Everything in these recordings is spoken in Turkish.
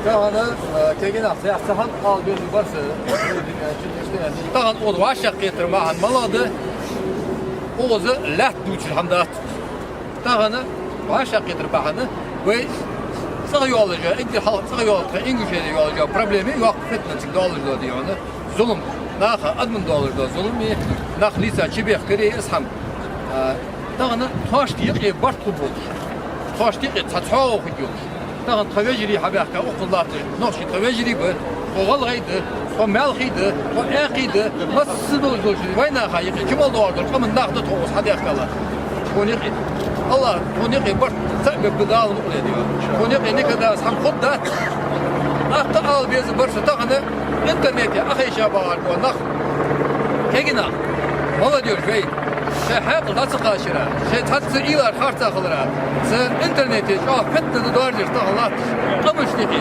Dağını kegen aksa yaksahan al gözü varsa dağın odu aşağı getirmehan maladı oğuzu lət duçur hamdat dağını aşağı getirmehanı ve sağ yol alacağı, sağ yol alacağı, en güçlü yol alacağı problemi yok fitness'in de alacağı diyor onu. Zulüm, naha admın da alacağı zulüm mi? Nah lisa çibek kere isham. Dağını taş diye bart kubul. Taş diye tathav okuyor. Dağın taveciri habaka okullatı. Noşki taveciri bu. Oğul gaydı, o mel gaydı, o aqıydı. Nasıl olacak? Vay naha yıkı kim oldu orada? Kamen nahda toğuz hadi akala. Onu Allah onu bart sebep bedal oluyor diyor. Onu ne kadar sam khudda. Akta al biz barsa dağını internete ahişa bağır bu nah. Kegina. Valla diyor bey. Şehak nasıl kaşıra? Tatsı ilar harta kılıra. Sen interneti şu fitnesi doğrudur da Allah. Kamıştaki.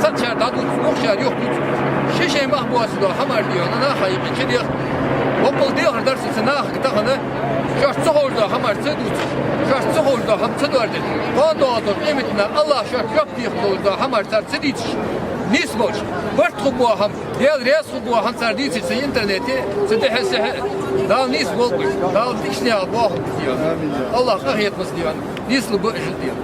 Satçar da tut, okşar yok tut. Şişe mahbuası da hamar diyor. Ana hayır iki diyor. Okul diyor dersin sen ah dağını. Şart soğurda hamar tut. Şart soğurda ham tut vardır. Doğan doğadır emitine Allah şart yok diyor doğurda hamar tut diyor. Nisboş. Vart bu ham. Diğer reis bu ham sardiyse sen interneti sedehse dal nis bolmuş. Dal işne al bu diyor. Allah kahretmesin diyor. Nislu bu diyor.